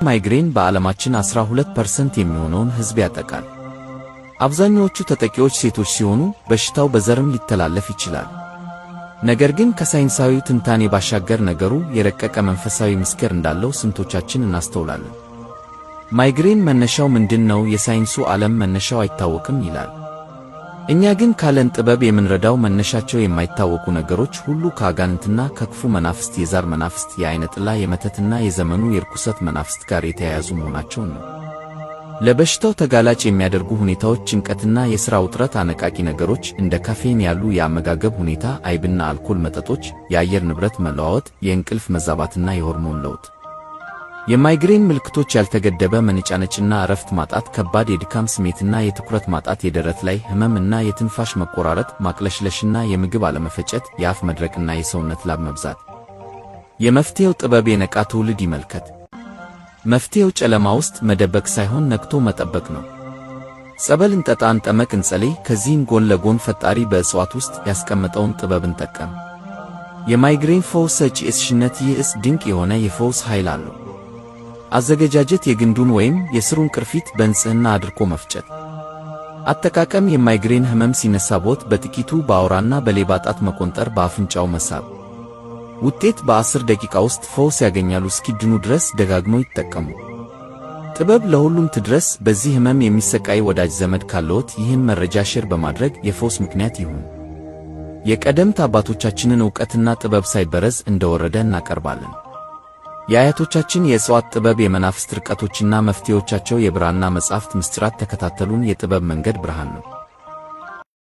ማይግሬን በዓለማችን 12% የሚሆነውን ሕዝብ ያጠቃል። አብዛኛዎቹ ተጠቂዎች ሴቶች ሲሆኑ በሽታው በዘርም ሊተላለፍ ይችላል። ነገር ግን ከሳይንሳዊ ትንታኔ ባሻገር ነገሩ የረቀቀ መንፈሳዊ ምስጢር እንዳለው ስንቶቻችን እናስተውላለን? ማይግሬን መነሻው ምንድነው? የሳይንሱ ዓለም መነሻው አይታወቅም ይላል። እኛ ግን ካለን ጥበብ የምንረዳው መነሻቸው የማይታወቁ ነገሮች ሁሉ ከአጋንንትና ከክፉ መናፍስት፣ የዛር መናፍስት፣ የዓይነ ጥላ፣ የመተትና የዘመኑ የርኩሰት መናፍስት ጋር የተያያዙ መሆናቸውን ነው። ለበሽታው ተጋላጭ የሚያደርጉ ሁኔታዎች ጭንቀትና የሥራ ውጥረት፣ አነቃቂ ነገሮች እንደ ካፌን ያሉ የአመጋገብ ሁኔታ፣ አይብና አልኮል መጠጦች፣ የአየር ንብረት መለዋወጥ፣ የእንቅልፍ መዛባትና የሆርሞን ለውጥ። የማይግሬን ምልክቶች ያልተገደበ መነጫነጭና እረፍት ማጣት፣ ከባድ የድካም ስሜትና የትኩረት ማጣት፣ የደረት ላይ ህመም እና የትንፋሽ መቆራረጥ፣ ማቅለሽለሽና የምግብ አለመፈጨት፣ የአፍ መድረቅና የሰውነት ላብ መብዛት። የመፍትሄው ጥበብ የነቃ ትውልድ ይመልከት። መፍትሄው ጨለማ ውስጥ መደበቅ ሳይሆን ነቅቶ መጠበቅ ነው። ጸበል እንጠጣ፣ እንጠመቅ፣ እንጸልይ። ከዚህም ጎን ለጎን ፈጣሪ በእጽዋት ውስጥ ያስቀመጠውን ጥበብ እንጠቀም። የማይግሬን ፈውስ ሰጪ ዕፅነት። ይህ ዕፅ ድንቅ የሆነ የፈውስ ኃይል አለው። አዘገጃጀት: የግንዱን ወይም የሥሩን ቅርፊት በንጽሕና አድርቆ መፍጨት። አጠቃቀም: የማይግሬን ህመም ሲነሳቦት በጥቂቱ በአውራና በሌባ ጣት መቆንጠር፣ በአፍንጫው መሳብ። ውጤት: በ10 ደቂቃ ውስጥ ፈውስ ያገኛሉ። እስኪድኑ ድረስ ደጋግመው ይጠቀሙ። ጥበብ ለሁሉም ትድረስ። በዚህ ህመም የሚሰቃይ ወዳጅ ዘመድ ካለዎት ይህን መረጃ ሼር በማድረግ የፈውስ ምክንያት ይሁን። የቀደምት አባቶቻችንን ዕውቀትና ጥበብ ሳይበረዝ እንደወረደ እናቀርባለን። የአያቶቻችን የእጽዋት ጥበብ፣ የመናፍስት ርቀቶችና መፍትሄዎቻቸው፣ የብራና መጻሕፍት ምስጢራት። ተከታተሉን። የጥበብ መንገድ ብርሃን ነው።